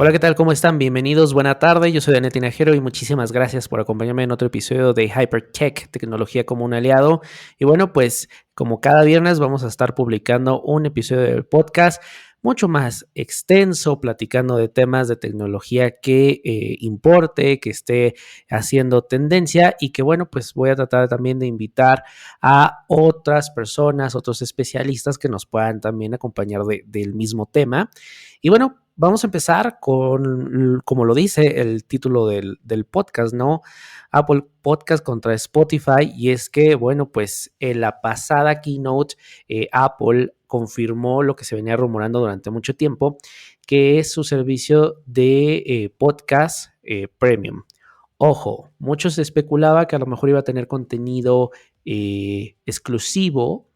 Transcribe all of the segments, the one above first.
Hola, ¿qué tal? ¿Cómo están? Bienvenidos, buena tarde. Yo soy Daniel Tinajero y muchísimas gracias por acompañarme en otro episodio de Hypertech, tecnología como un aliado. Y bueno, pues como cada viernes vamos a estar publicando un episodio del podcast mucho más extenso, platicando de temas de tecnología que importe, que esté haciendo tendencia y que bueno, pues voy a tratar también de invitar a otras personas, otros especialistas que nos puedan también acompañar del mismo tema. Y bueno, vamos a empezar con, como lo dice el título del podcast, ¿no? Apple Podcast contra Spotify. Y es que, bueno, pues en la pasada keynote, Apple confirmó lo que se venía rumorando durante mucho tiempo, que es su servicio de podcast premium. Ojo, muchos especulaba que a lo mejor iba a tener contenido exclusivo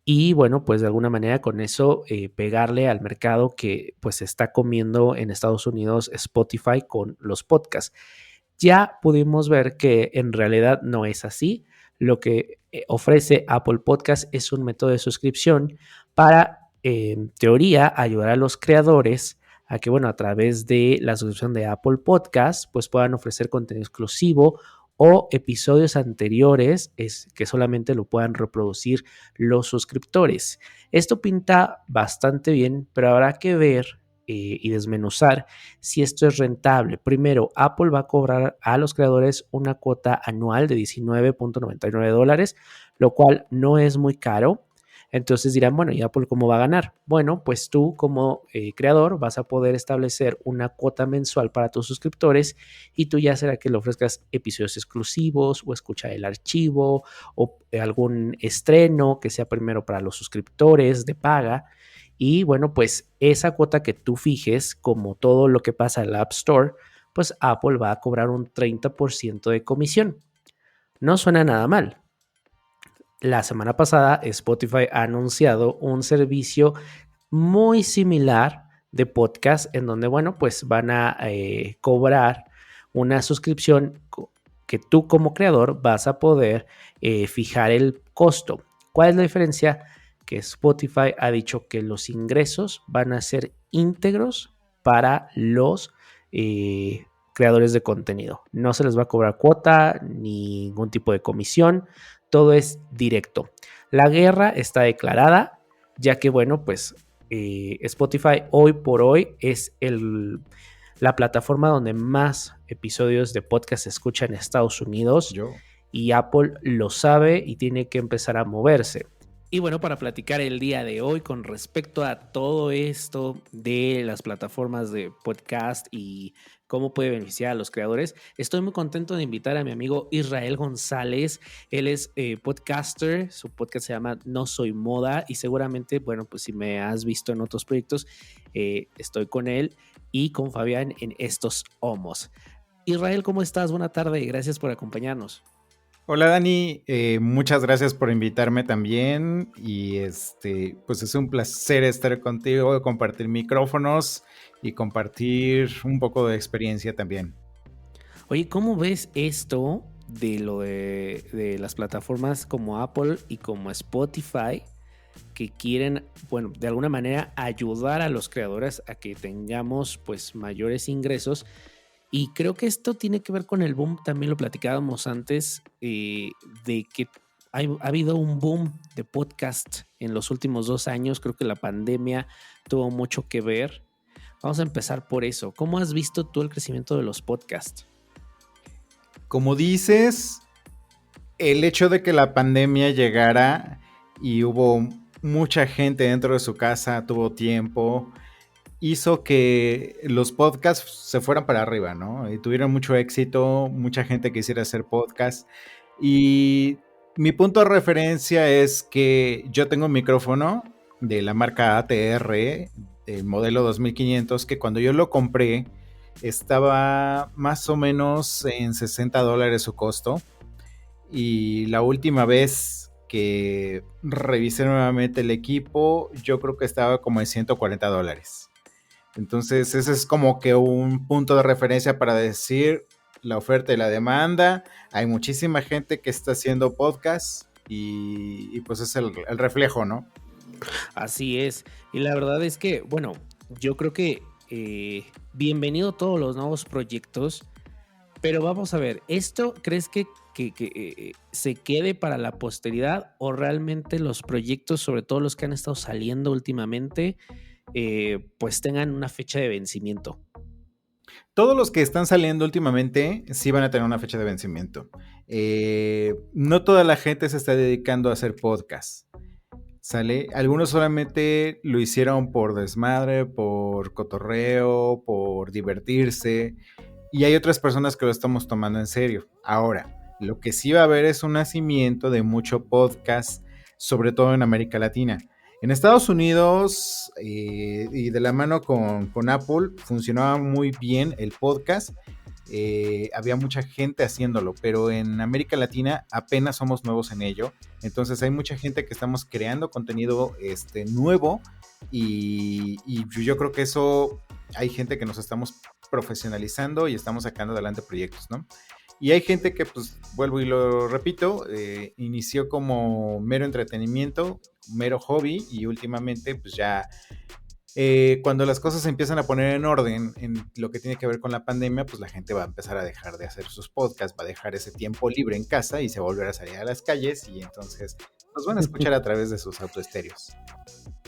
y bueno, pues de alguna manera con eso pegarle al mercado que pues se está comiendo en Estados Unidos Spotify con los podcasts. Ya pudimos ver que en realidad no es así. Lo que ofrece Apple Podcast es un método de suscripción para, en teoría, ayudar a los creadores a que, bueno, a través de la suscripción de Apple Podcast, pues puedan ofrecer contenido exclusivo o episodios anteriores que solamente lo puedan reproducir los suscriptores. Esto pinta bastante bien, pero habrá que ver y desmenuzar si esto es rentable. Primero, Apple va a cobrar a los creadores una cuota anual de $19.99, lo cual no es muy caro. Entonces dirán, bueno, ¿y Apple cómo va a ganar? Bueno, pues tú como creador vas a poder establecer una cuota mensual para tus suscriptores y tú ya será que le ofrezcas episodios exclusivos o escuchar el archivo o algún estreno que sea primero para los suscriptores de paga. Y bueno, pues esa cuota que tú fijes, como todo lo que pasa en la App Store, pues Apple va a cobrar un 30% de comisión. No suena nada mal. La semana pasada Spotify ha anunciado un servicio muy similar de podcast en donde, bueno, pues van a cobrar una suscripción que tú como creador vas a poder fijar el costo. ¿Cuál es la diferencia? Que Spotify ha dicho que los ingresos van a ser íntegros para los creadores de contenido. No se les va a cobrar cuota, ni ningún tipo de comisión, todo es directo. La guerra está declarada, ya que, bueno, pues Spotify hoy por hoy es la plataforma donde más episodios de podcast se escucha en Estados Unidos y Apple lo sabe y tiene que empezar a moverse. Y bueno, para platicar el día de hoy con respecto a todo esto de las plataformas de podcast y cómo puede beneficiar a los creadores, estoy muy contento de invitar a mi amigo Israel González. Él es podcaster, su podcast se llama No Soy Moda y seguramente, bueno, pues si me has visto en otros proyectos, estoy con él y con Fabián en Estos Homos. Israel, ¿cómo estás? Buena tarde y gracias por acompañarnos. Hola Dani, muchas gracias por invitarme también y pues es un placer estar contigo, compartir micrófonos y compartir un poco de experiencia también. Oye, ¿cómo ves esto de lo de las plataformas como Apple y como Spotify que quieren, bueno, de alguna manera ayudar a los creadores a que tengamos pues mayores ingresos? Y creo que esto tiene que ver con el boom, también lo platicábamos antes, de que ha habido un boom de podcast en los últimos 2 años. Creo que la pandemia tuvo mucho que ver. Vamos a empezar por eso. ¿Cómo has visto tú el crecimiento de los podcasts? Como dices, el hecho de que la pandemia llegara y hubo mucha gente dentro de su casa, tuvo tiempo, hizo que los podcasts se fueran para arriba, ¿no? Y tuvieron mucho éxito, mucha gente quisiera hacer podcast. Y mi punto de referencia es que yo tengo un micrófono de la marca ATR, el modelo 2500, que cuando yo lo compré estaba más o menos en $60 su costo. Y la última vez que revisé nuevamente el equipo, yo creo que estaba como en $140. Entonces, ese es como que un punto de referencia para decir la oferta y la demanda. Hay muchísima gente que está haciendo podcast y pues es el reflejo, ¿no? Así es. Y la verdad es que, bueno, yo creo que bienvenido todos los nuevos proyectos, pero vamos a ver, ¿esto crees que se quede para la posteridad o realmente los proyectos, sobre todo los que han estado saliendo últimamente, pues tengan una fecha de vencimiento? Todos los que están saliendo últimamente sí van a tener una fecha de vencimiento. No toda la gente se está dedicando a hacer podcast. ¿Sale? Algunos solamente lo hicieron por desmadre, por cotorreo, por divertirse. Y hay otras personas que lo estamos tomando en serio. Ahora, lo que sí va a haber es un nacimiento de mucho podcast, sobre todo en América Latina. En Estados Unidos y de la mano con Apple funcionaba muy bien el podcast. Había mucha gente haciéndolo, pero en América Latina apenas somos nuevos en ello. Entonces hay mucha gente que estamos creando contenido nuevo y yo creo que eso hay gente que nos estamos profesionalizando y estamos sacando adelante proyectos, ¿no? Y hay gente que, pues, vuelvo y lo repito, inició como mero entretenimiento, mero hobby y últimamente, pues ya cuando las cosas se empiezan a poner en orden en lo que tiene que ver con la pandemia, pues la gente va a empezar a dejar de hacer sus podcasts, va a dejar ese tiempo libre en casa y se va a volver a salir a las calles y entonces nos van a escuchar a través de sus autoestéreos.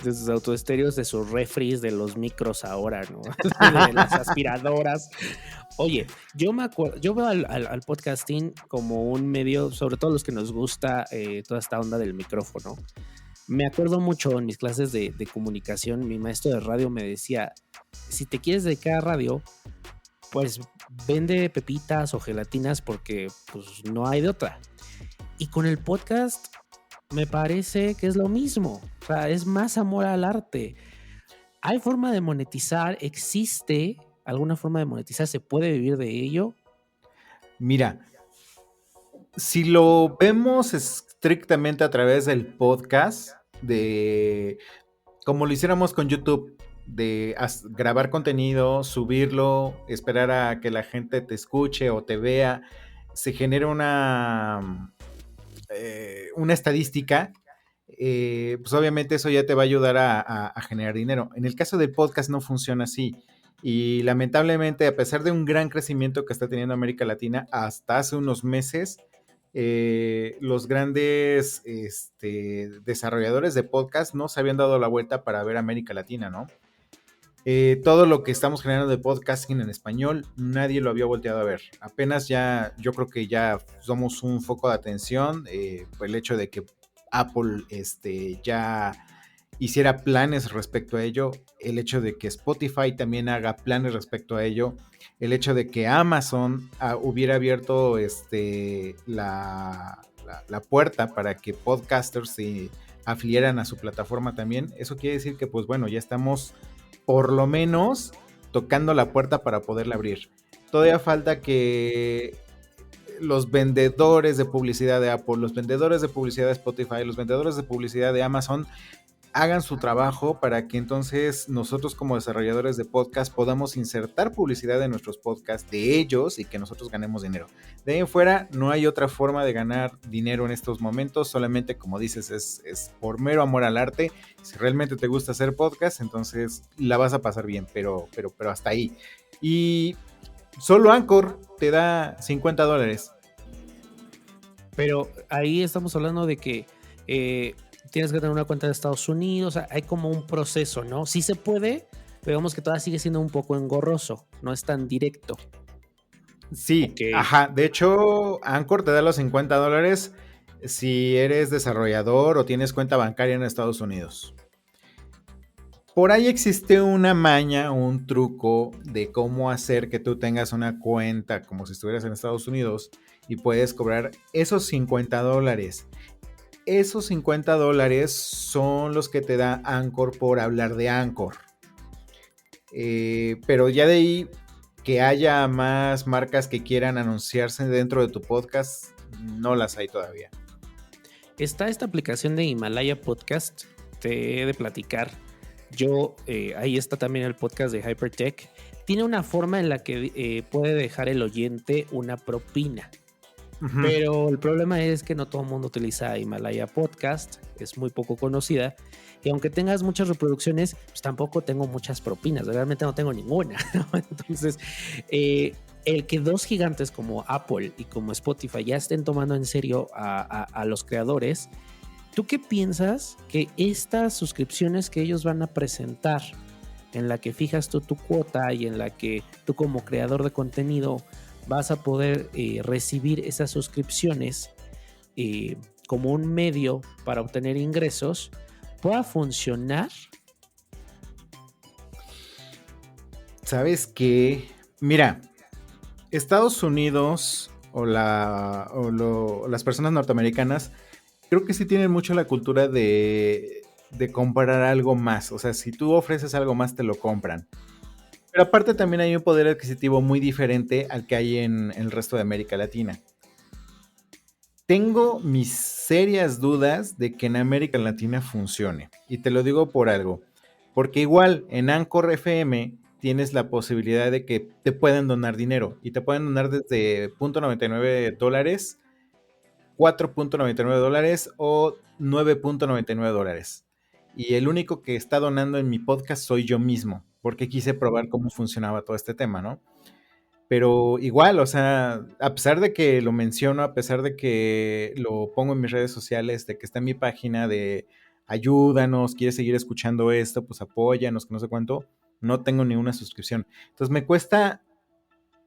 De sus autoestéreos, de sus refris, de los micros ahora, ¿no? De las aspiradoras. Oye, yo me acuerdo, yo veo al podcasting como un medio, sobre todo los que nos gusta toda esta onda del micrófono. Me acuerdo mucho en mis clases de comunicación, mi maestro de radio me decía, si te quieres dedicar a radio, pues vende pepitas o gelatinas porque pues no hay de otra. Y con el podcast me parece que es lo mismo, o sea, es más amor al arte. ¿Hay forma de monetizar? ¿Existe alguna forma de monetizar? ¿Se puede vivir de ello? Mira, si lo vemos estrictamente a través del podcast, de como lo hiciéramos con YouTube, de grabar contenido, subirlo, esperar a que la gente te escuche o te vea, se genera una estadística, pues obviamente eso ya te va a ayudar a generar dinero. En el caso del podcast no funciona así. Y lamentablemente, a pesar de un gran crecimiento que está teniendo América Latina, hasta hace unos meses, los grandes desarrolladores de podcast no se habían dado la vuelta para ver América Latina, ¿no? Todo lo que estamos generando de podcasting en español, nadie lo había volteado a ver. Apenas ya, yo creo que ya somos un foco de atención por el hecho de que Apple ya hiciera planes respecto a ello, el hecho de que Spotify también haga planes respecto a ello, el hecho de que Amazon hubiera abierto la puerta para que podcasters se afiliaran a su plataforma también. Eso quiere decir que, pues bueno, ya estamos por lo menos tocando la puerta para poderla abrir. Todavía falta que los vendedores de publicidad de Apple, los vendedores de publicidad de Spotify, los vendedores de publicidad de Amazon hagan su trabajo para que entonces nosotros como desarrolladores de podcast podamos insertar publicidad en nuestros podcasts de ellos y que nosotros ganemos dinero. De ahí en fuera no hay otra forma de ganar dinero en estos momentos, solamente como dices es por mero amor al arte. Si realmente te gusta hacer podcast, entonces la vas a pasar bien, pero hasta ahí. Y solo Anchor te da $50. Pero ahí estamos hablando de que tienes que tener una cuenta de Estados Unidos, o sea, hay como un proceso, ¿no? Sí se puede, pero digamos que todavía sigue siendo un poco engorroso, no es tan directo. Sí, Okay. ajá. De hecho, Anchor te da los $50 si eres desarrollador o tienes cuenta bancaria en Estados Unidos. Por ahí existe una maña, un truco de cómo hacer que tú tengas una cuenta como si estuvieras en Estados Unidos y puedes cobrar esos $50. Esos $50 son los que te da Anchor por hablar de Anchor. Pero ya de ahí que haya más marcas que quieran anunciarse dentro de tu podcast, no las hay todavía. Está esta aplicación de Himalaya Podcast, te he de platicar. Yo, ahí está también el podcast de Hypertech. Tiene una forma en la que puede dejar el oyente una propina. Ujú. Pero el problema es que no todo el mundo utiliza Himalaya Podcast, es muy poco conocida. Y aunque tengas muchas reproducciones, pues tampoco tengo muchas propinas, realmente no tengo ninguna, ¿no? Entonces, el que dos gigantes como Apple y como Spotify ya estén tomando en serio a los creadores, ¿tú qué piensas que estas suscripciones que ellos van a presentar, en la que fijas tú tu cuota y en la que tú como creador de contenido vas a poder recibir esas suscripciones como un medio para obtener ingresos, pueda funcionar? ¿Sabes qué? Mira, Estados Unidos las personas norteamericanas creo que sí tienen mucho la cultura de comprar algo más. O sea, si tú ofreces algo más, te lo compran. Pero aparte también hay un poder adquisitivo muy diferente al que hay en el resto de América Latina. Tengo mis serias dudas de que en América Latina funcione. Y te lo digo por algo. Porque igual en Anchor FM tienes la posibilidad de que te puedan donar dinero. Y te pueden donar desde $0.99, $4.99 o $9.99. Y el único que está donando en mi podcast soy yo mismo. Porque quise probar cómo funcionaba todo este tema, ¿no? Pero igual, o sea, a pesar de que lo menciono, a pesar de que lo pongo en mis redes sociales, de que está en mi página de ayúdanos, quieres seguir escuchando esto, pues apóyanos, que no sé cuánto, no tengo ni una suscripción. Entonces me cuesta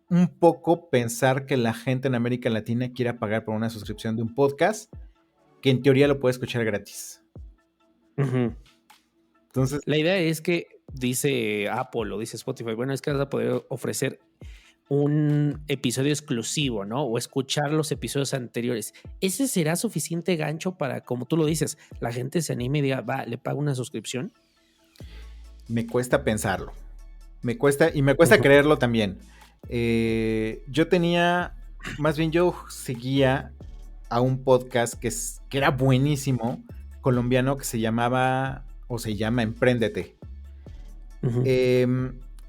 un poco pensar que la gente en América Latina quiera pagar por una suscripción de un podcast que en teoría lo puede escuchar gratis. Ujú. Entonces, La idea es que dice Apple o dice Spotify, bueno, es que vas a poder ofrecer un episodio exclusivo, ¿no? O escuchar los episodios anteriores. ¿Ese será suficiente gancho para, como tú lo dices, la gente se anime y diga, va, le pago una suscripción? me cuesta pensarlo. Me cuesta Ujú. creerlo también. Yo tenía, más bien yo seguía a un podcast que era buenísimo, colombiano, que se llamaba o se llama Empréndete. Ujú.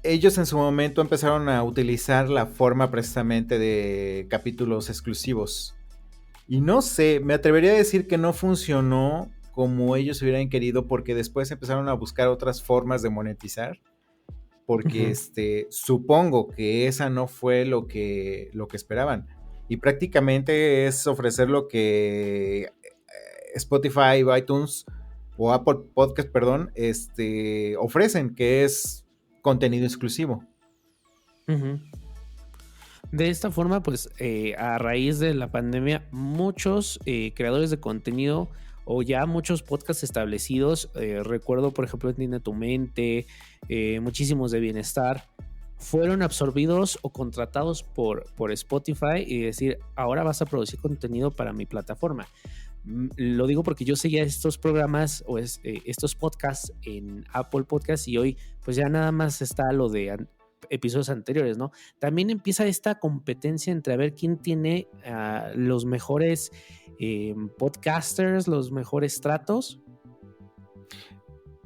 Ellos en su momento empezaron a utilizar la forma precisamente de capítulos exclusivos. Y no sé, me atrevería a decir que no funcionó como ellos hubieran querido porque después empezaron a buscar otras formas de monetizar porque Ujú. supongo que esa no fue lo que esperaban. Y prácticamente es ofrecer lo que Spotify, iTunes o Apple Podcast, perdón, ofrecen, que es contenido exclusivo. Ujú. De esta forma, pues a raíz de la pandemia, muchos creadores de contenido o ya muchos podcasts establecidos, recuerdo por ejemplo Entiende tu mente, muchísimos de bienestar, fueron absorbidos o contratados por Spotify y decir, ahora vas a producir contenido para mi plataforma. Lo digo porque yo seguía estos programas o estos podcasts en Apple Podcasts y hoy pues ya nada más está lo de episodios anteriores, ¿no? También empieza esta competencia entre a ver quién tiene los mejores podcasters, los mejores tratos.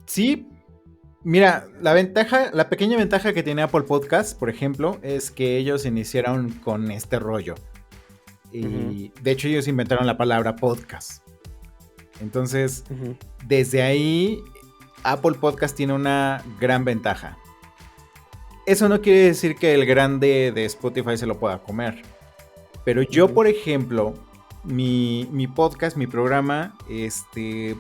Sí, mira, la pequeña ventaja que tiene Apple Podcast, por ejemplo, es que ellos iniciaron con este rollo. Ujú. Y de hecho ellos inventaron la palabra podcast. Entonces, Ujú. desde ahí, Apple Podcast tiene una gran ventaja. Eso no quiere decir que el grande de Spotify se lo pueda comer. Pero yo, Ujú. por ejemplo, mi podcast, mi programa,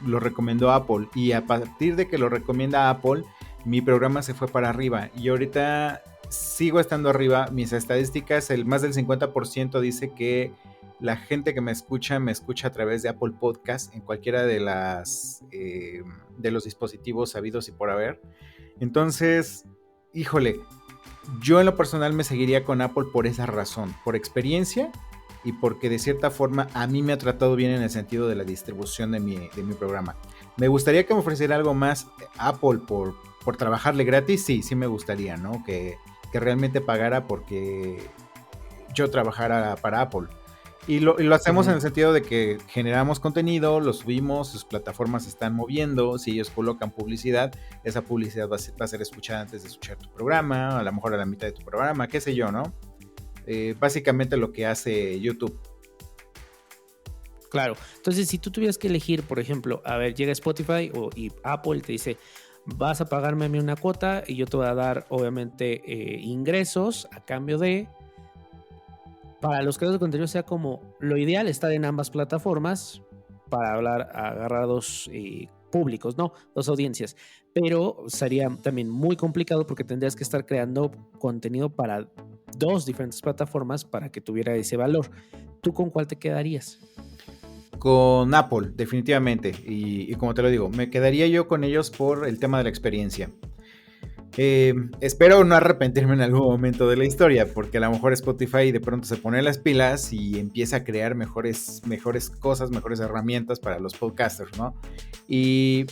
lo recomendó Apple. Y a partir de que lo recomienda Apple, mi programa se fue para arriba. Y ahorita sigo estando arriba. Mis estadísticas, el más del 50% dice que la gente que me escucha a través de Apple Podcast en cualquiera de los dispositivos habidos y por haber. Entonces, híjole, yo en lo personal me seguiría con Apple por esa razón, por experiencia y porque de cierta forma a mí me ha tratado bien en el sentido de la distribución de mi programa. ¿Me gustaría que me ofreciera algo más Apple por trabajarle gratis? Sí, sí me gustaría, ¿no? Que realmente pagara porque yo trabajara para Apple. Y lo hacemos en Ujú. el sentido de que generamos contenido, lo subimos, sus plataformas se están moviendo, si ellos colocan publicidad, esa publicidad va a ser escuchada antes de escuchar tu programa, a lo mejor a la mitad de tu programa, qué sé yo, ¿no? Básicamente lo que hace YouTube. Claro. Entonces, si tú tuvieras que elegir, por ejemplo, a ver, llega Spotify y Apple te dice, vas a pagarme a mí una cuota y yo te voy a dar, obviamente, ingresos a cambio de... Para los creadores de contenido sea como lo ideal estar en ambas plataformas para agarrar dos públicos, ¿no? Dos audiencias. Pero sería también muy complicado porque tendrías que estar creando contenido para dos diferentes plataformas para que tuviera ese valor. ¿Tú con cuál te quedarías? Con Apple, definitivamente. Y como te lo digo, me quedaría yo con ellos por el tema de la experiencia. Espero no arrepentirme en algún momento de la historia, porque a lo mejor Spotify de pronto se pone las pilas y empieza a crear mejores cosas, mejores herramientas para los podcasters, ¿no? Y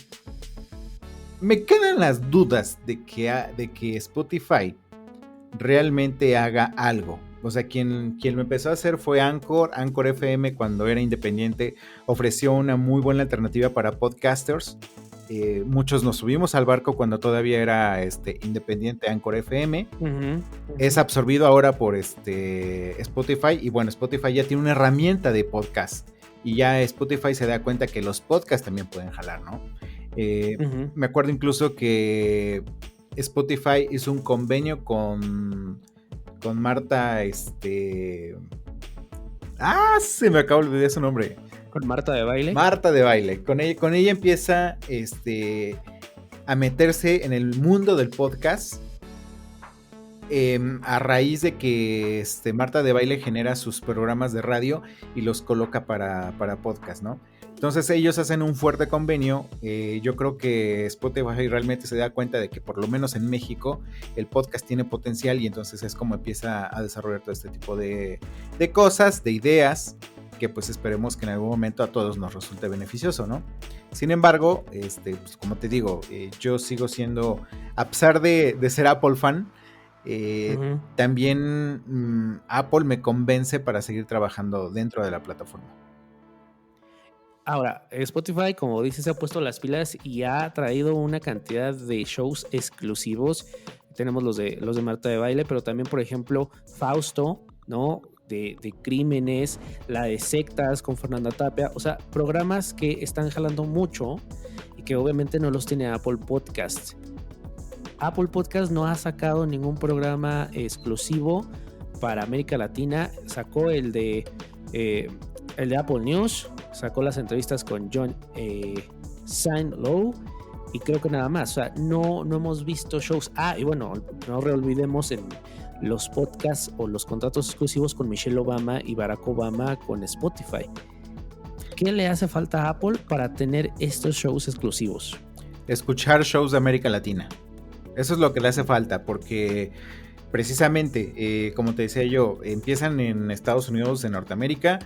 me quedan las dudas de que Spotify realmente haga algo. O sea, quien lo empezó a hacer fue Anchor FM cuando era independiente, ofreció una muy buena alternativa para podcasters. Muchos nos subimos al barco cuando todavía era independiente Anchor FM. Es absorbido ahora por Spotify. Y bueno, Spotify ya tiene una herramienta de podcast. Y ya Spotify se da cuenta que los podcasts también pueden jalar, ¿no? Me acuerdo incluso que Spotify hizo un convenio con Marta. Se me acaba de olvidar su nombre. ¿Con Marta de Baile? Marta de Baile. Con ella empieza a meterse en el mundo del podcast. A raíz de que Marta de Baile genera sus programas de radio y los coloca para podcast, ¿no? Entonces ellos hacen un fuerte convenio. Yo creo que Spotify realmente se da cuenta de que por lo menos en México el podcast tiene potencial y entonces es como empieza a desarrollar todo este tipo de cosas, de ideas, que pues esperemos que en algún momento a todos nos resulte beneficioso, ¿no? Sin embargo, pues como te digo, yo sigo siendo, a pesar de ser Apple fan, también Apple me convence para seguir trabajando dentro de la plataforma. Ahora, Spotify, como dices, se ha puesto las pilas y ha traído una cantidad de shows exclusivos. Tenemos los de Marta de Baile, pero también, por ejemplo, Fausto, ¿no? De crímenes, la de sectas con Fernanda Tapia, o sea, programas que están jalando mucho y que obviamente no los tiene Apple Podcast. Apple Podcast no ha sacado ningún programa exclusivo para América Latina. Sacó el de Apple News, sacó las entrevistas con John Saint-Low y creo que nada más. O sea, no hemos visto shows. Y bueno, no olvidemos en los podcasts o los contratos exclusivos con Michelle Obama y Barack Obama con Spotify. ¿Qué le hace falta a Apple para tener estos shows exclusivos? Escuchar shows de América Latina. Eso es lo que le hace falta, porque precisamente, como te decía yo, empiezan en Estados Unidos, en Norteamérica.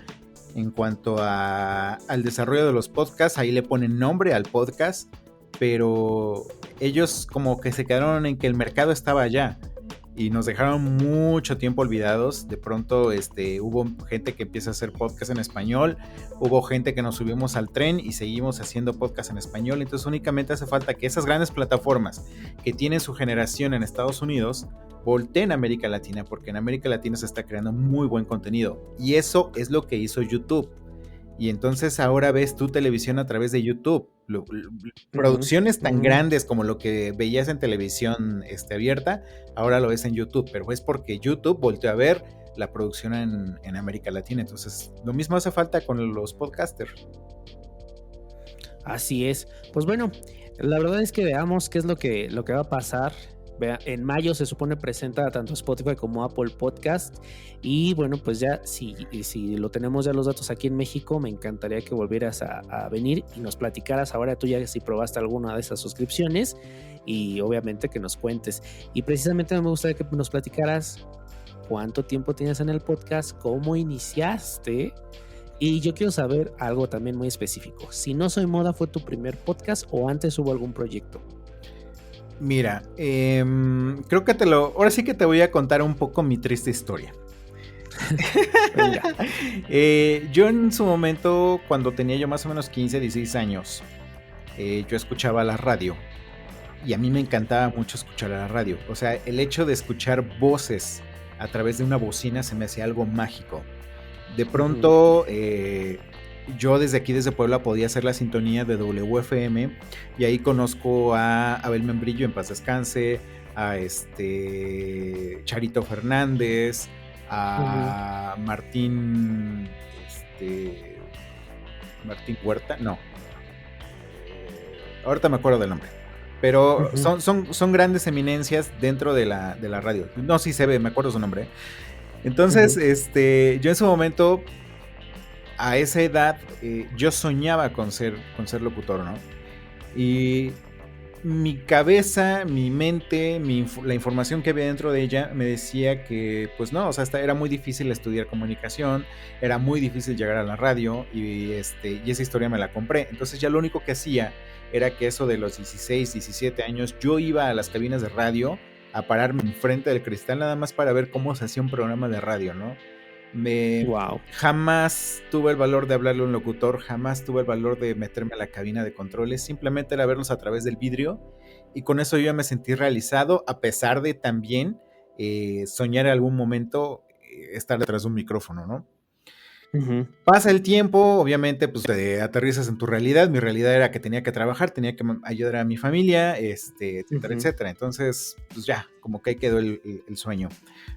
En cuanto al desarrollo de los podcasts, ahí le ponen nombre al podcast, pero ellos como que se quedaron en que el mercado estaba allá y nos dejaron mucho tiempo olvidados. De pronto hubo gente que empieza a hacer podcast en español, hubo gente que nos subimos al tren y seguimos haciendo podcast en español. Entonces únicamente hace falta que esas grandes plataformas que tienen su generación en Estados Unidos volteen a América Latina, porque en América Latina se está creando muy buen contenido y eso es lo que hizo YouTube. Y entonces ahora ves tu televisión a través de YouTube. Producciones tan grandes como lo que veías en televisión abierta, ahora lo ves en YouTube, pero es porque YouTube volteó a ver la producción en América Latina. Entonces lo mismo hace falta con los podcasters. Así es. Pues bueno, la verdad es que veamos qué es lo que va a pasar. En mayo se supone presenta tanto Spotify como Apple Podcast y bueno, pues ya si lo tenemos ya los datos aquí en México, me encantaría que volvieras a venir y nos platicaras ahora tú ya si probaste alguna de esas suscripciones y obviamente que nos cuentes. Y precisamente me gustaría que nos platicaras cuánto tiempo tienes en el podcast, cómo iniciaste. Y yo quiero saber algo también muy específico. Si No Soy Moda fue tu primer podcast o antes hubo algún proyecto. Mira, creo que ahora sí que te voy a contar un poco mi triste historia. Yo en su momento, cuando tenía yo más o menos 15, 16 años, yo escuchaba la radio y a mí me encantaba mucho escuchar la radio. O sea, el hecho de escuchar voces a través de una bocina se me hacía algo mágico. De pronto yo desde aquí, desde Puebla, podía hacer la sintonía de WFM y ahí conozco a Abel Membrillo, en paz descanse, a Charito Fernández, Ujú, a Martín, Martín Huerta, no, ahorita me acuerdo del nombre. Pero ujú, son grandes eminencias dentro de la radio. No, sí se ve, me acuerdo su nombre. Entonces, ujú, yo en su momento, a esa edad, yo soñaba con ser locutor, ¿no? Y mi cabeza, mi mente, la información que había dentro de ella me decía que, pues no, o sea, era muy difícil estudiar comunicación, era muy difícil llegar a la radio y esa historia me la compré. Entonces ya lo único que hacía era que eso de los 16, 17 años, yo iba a las cabinas de radio a pararme enfrente del cristal nada más para ver cómo se hacía un programa de radio, ¿no? Me wow. Jamás tuve el valor de hablarle a un locutor, jamás tuve el valor de meterme a la cabina de controles, simplemente era verlos a través del vidrio y con eso yo ya me sentí realizado, a pesar de también soñar en algún momento estar detrás de un micrófono, ¿no? Ujú, Pasa el tiempo, obviamente, pues te aterrizas en tu realidad. Mi realidad era que tenía que trabajar, tenía que ayudar a mi familia, etcétera, ujú, etcétera. Entonces, pues ya, como que ahí quedó el sueño.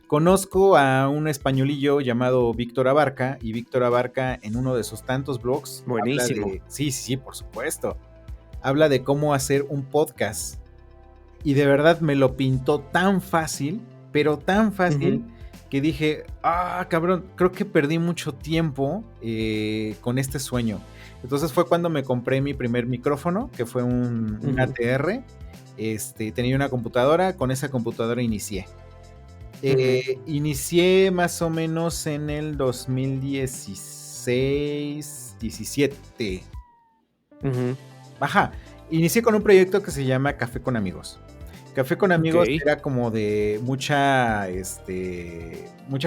Conozco a un españolillo llamado Víctor Abarca, y Víctor Abarca, en uno de sus tantos blogs, habla buenísimo. de, sí, sí, sí, por supuesto, habla de cómo hacer un podcast. Y de verdad me lo pintó tan fácil, pero tan Ujú, fácil, que dije, cabrón, creo que perdí mucho tiempo con este sueño. Entonces fue cuando me compré mi primer micrófono, que fue un ujú, ATR. Tenía una computadora, con esa computadora inicié. ujú, Inicié más o menos en el 2016, 17. ujú. Ajá, inicié con un proyecto que se llama Café con Amigos. Café con Amigos Ok. era como de mucha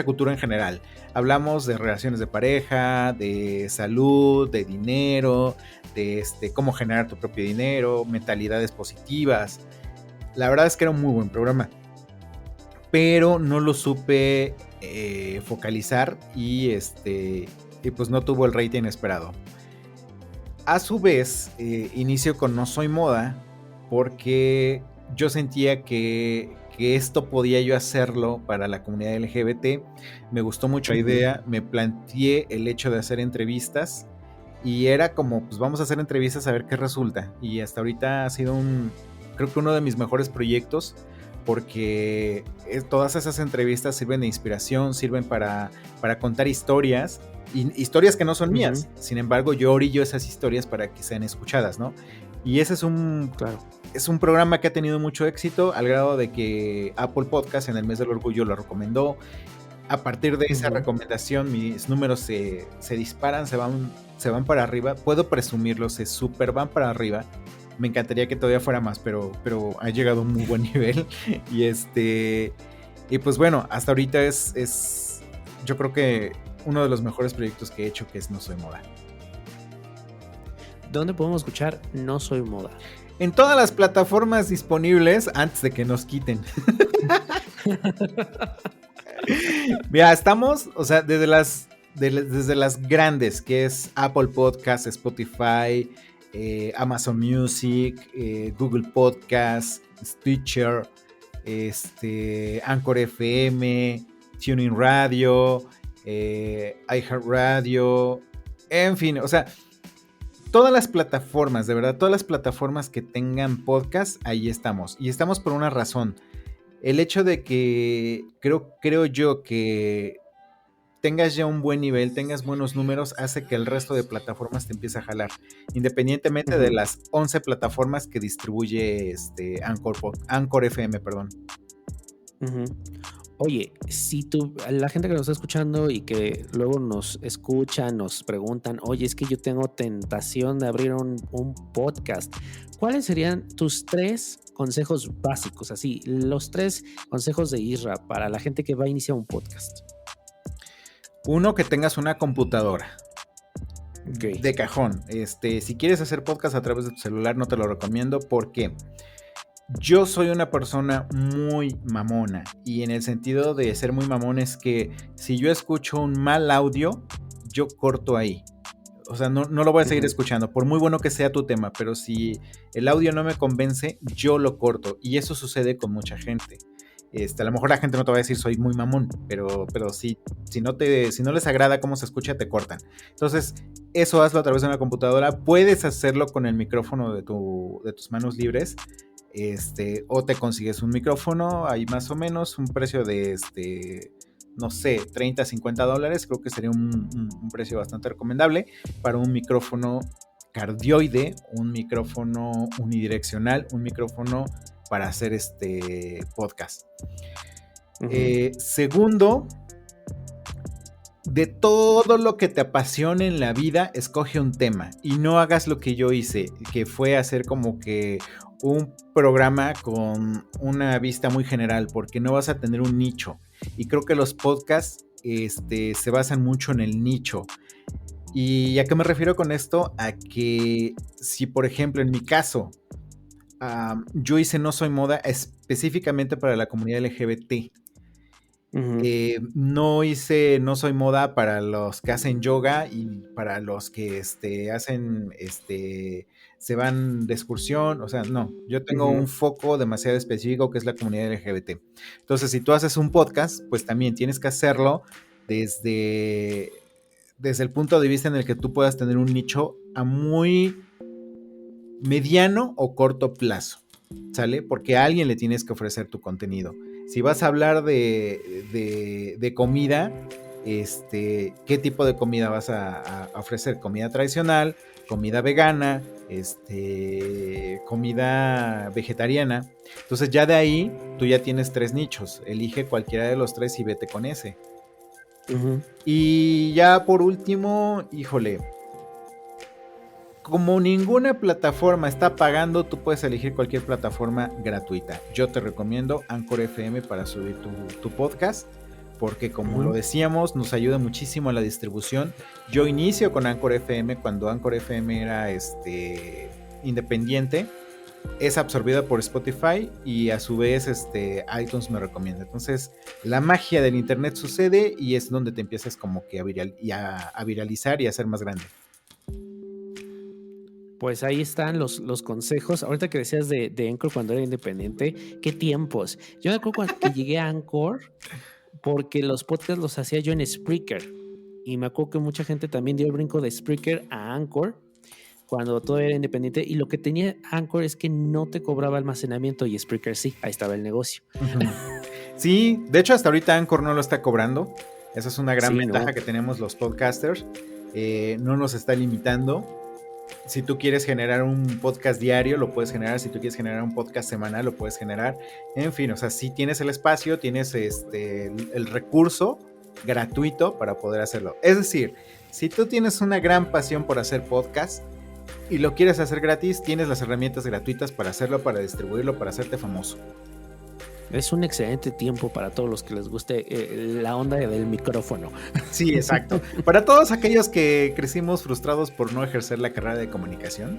cultura en general. Hablamos de relaciones de pareja, de salud, de dinero, de cómo generar tu propio dinero, mentalidades positivas. La verdad es que era un muy buen programa, pero no lo supe focalizar y pues no tuvo el rating esperado. A su vez, inicio con No Soy Moda porque yo sentía que esto podía yo hacerlo para la comunidad LGBT. Me gustó mucho la Ujú, idea, me planteé el hecho de hacer entrevistas y era como, pues vamos a hacer entrevistas a ver qué resulta. Y hasta ahorita ha sido creo que uno de mis mejores proyectos porque todas esas entrevistas sirven de inspiración, sirven para contar historias, y historias que no son ujú, mías. Sin embargo, yo orillo esas historias para que sean escuchadas, ¿no? Y ese claro. es un programa que ha tenido mucho éxito al grado de que Apple Podcast en el mes del orgullo lo recomendó. A partir de esa Ujú. recomendación, mis números se disparan, se van para arriba. Puedo presumirlo, se super van para arriba. Me encantaría que todavía fuera más, pero ha llegado a un muy buen nivel. Y y pues bueno, hasta ahorita yo creo que uno de los mejores proyectos que he hecho, que es No Soy Moda. ¿Dónde podemos escuchar No Soy Moda? En todas las plataformas disponibles antes de que nos quiten. Mira, estamos, o sea, desde las grandes, que es Apple Podcast, Spotify, Amazon Music, Google Podcast, Stitcher, Anchor FM, Tuning Radio, iHeartRadio, en fin, o sea, todas las plataformas, de verdad, todas las plataformas que tengan podcast, ahí estamos. Y estamos por una razón. El hecho de que creo yo que tengas ya un buen nivel, tengas buenos números, hace que el resto de plataformas te empiece a jalar. Independientemente de Ujú, las 11 plataformas que distribuye Anchor FM, perdón. ujú. Oye, si tú, la gente que nos está escuchando y que luego nos escuchan, nos preguntan, oye, es que yo tengo tentación de abrir un podcast, ¿cuáles serían tus tres consejos básicos? Así, los tres consejos de Isra para la gente que va a iniciar un podcast. Uno, que tengas una computadora. Ok. De cajón. Si quieres hacer podcast a través de tu celular, no te lo recomiendo. ¿Por qué? Yo soy una persona muy mamona, y en el sentido de ser muy mamón es que si yo escucho un mal audio, yo corto ahí. O sea, no lo voy a seguir escuchando, por muy bueno que sea tu tema, pero si el audio no me convence, yo lo corto. Y eso sucede con mucha gente. A lo mejor la gente no te va a decir soy muy mamón, pero si no les agrada cómo se escucha, te cortan. Entonces, eso hazlo a través de una computadora. Puedes hacerlo con el micrófono de tus manos libres. O te consigues un micrófono, hay más o menos un precio de no sé, $30, $50, creo que sería un precio bastante recomendable para un micrófono cardioide, un micrófono unidireccional, un micrófono para hacer podcast. Segundo, de todo lo que te apasione en la vida, escoge un tema y no hagas lo que yo hice, que fue hacer como que un programa con una vista muy general, porque no vas a tener un nicho. Y creo que los podcasts se basan mucho en el nicho. ¿Y a qué me refiero con esto? A que si, por ejemplo, en mi caso, yo hice No Soy Moda específicamente para la comunidad LGBT. No soy moda para los que hacen yoga y para los que hacen se van de excursión, o sea, no, yo tengo un foco demasiado específico que es la comunidad LGBT. Entonces, si tú haces un podcast, pues también tienes que hacerlo desde el punto de vista en el que tú puedas tener un nicho a muy mediano o corto plazo, ¿sale? Porque a alguien le tienes que ofrecer tu contenido. Si vas a hablar de comida, ¿qué tipo de comida vas a ofrecer? ¿Comida tradicional? ¿Comida vegana? ¿Comida vegetariana? Entonces ya de ahí tú ya tienes 3 nichos. Elige cualquiera de los 3 y vete con ese. Y ya por último, híjole, como ninguna plataforma está pagando, tú puedes elegir cualquier plataforma gratuita. Yo te recomiendo Anchor FM para subir tu podcast, porque como lo decíamos, nos ayuda muchísimo a la distribución. Yo inicio con Anchor FM cuando Anchor FM era independiente. Es absorbida por Spotify y a su vez iTunes me recomienda. Entonces la magia del internet sucede y es donde te empiezas como que a viralizar y a ser más grande. Pues ahí están los consejos. Ahorita que decías de Anchor cuando era independiente, qué tiempos. Yo me acuerdo cuando que llegué a Anchor, porque los podcasts los hacía yo en Spreaker. Y me acuerdo que mucha gente también dio el brinco de Spreaker a Anchor cuando todo era independiente. Y lo que tenía Anchor es que no te cobraba almacenamiento y Spreaker sí, ahí estaba el negocio. Sí, de hecho hasta ahorita Anchor no lo está cobrando. Esa es una gran ventaja que tenemos los podcasters. No nos está limitando. Si tú quieres generar un podcast diario, lo puedes generar. Si tú quieres generar un podcast semanal, lo puedes generar. En fin, o sea, si tienes el espacio, tienes el recurso gratuito para poder hacerlo. Es decir, si tú tienes una gran pasión por hacer podcast y lo quieres hacer gratis, tienes las herramientas gratuitas para hacerlo, para distribuirlo, para hacerte famoso. Es un excelente tiempo para todos los que les guste la onda del micrófono. Sí, exacto. Para todos aquellos que crecimos frustrados por no ejercer la carrera de comunicación,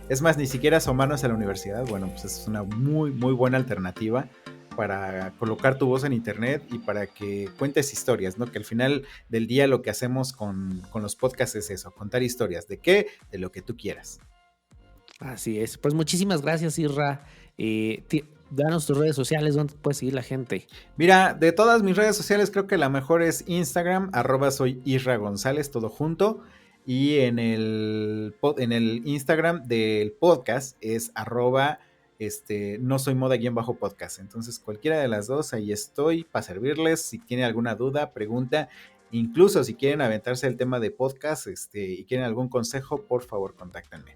es más, ni siquiera asomarnos a la universidad, bueno, pues es una muy, muy buena alternativa para colocar tu voz en internet y para que cuentes historias, ¿no? Que al final del día lo que hacemos con los podcasts es eso, contar historias. ¿De qué? De lo que tú quieras. Así es. Pues muchísimas gracias, Isra. Danos tus redes sociales, ¿dónde puedes seguir la gente? Mira, de todas mis redes sociales creo que la mejor es Instagram, @soy Isra González, todo junto. Y en el Instagram del podcast es no soy moda_podcast. Entonces cualquiera de las dos, ahí estoy para servirles. Si tienen alguna duda, pregunta, incluso si quieren aventarse el tema de podcast y quieren algún consejo, por favor contáctenme.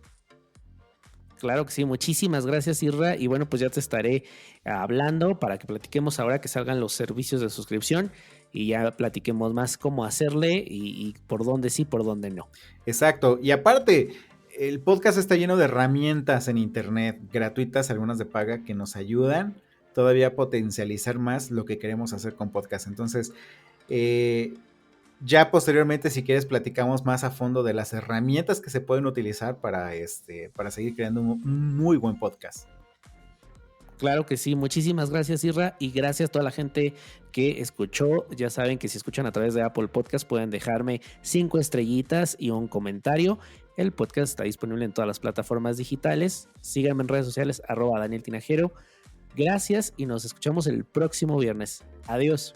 Claro que sí, muchísimas gracias, Isra. Y bueno, pues ya te estaré hablando para que platiquemos ahora que salgan los servicios de suscripción y ya platiquemos más cómo hacerle y por dónde sí, por dónde no. Exacto. Y aparte, el podcast está lleno de herramientas en internet, gratuitas, algunas de paga, que nos ayudan todavía a potencializar más lo que queremos hacer con podcast. Entonces, ya posteriormente, si quieres, platicamos más a fondo de las herramientas que se pueden utilizar para seguir creando un muy buen podcast. Claro que sí, muchísimas gracias, Isra, y gracias a toda la gente que escuchó. Ya saben que si escuchan a través de Apple Podcast pueden dejarme 5 estrellitas y un comentario. El podcast está disponible en todas las plataformas digitales. Síganme en redes sociales, @DanielTinajero. Gracias y nos escuchamos el próximo viernes. Adiós.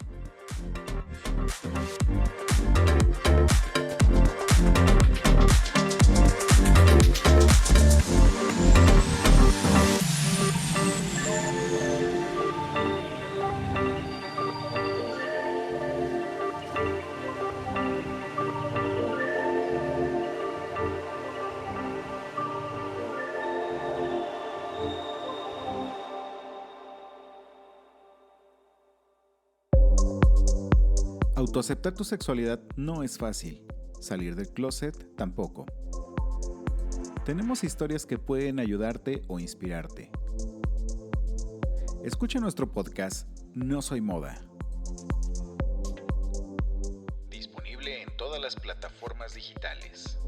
Autoaceptar tu sexualidad no es fácil. Salir del closet tampoco. Tenemos historias que pueden ayudarte o inspirarte. Escucha nuestro podcast No Soy Moda. Disponible en todas las plataformas digitales.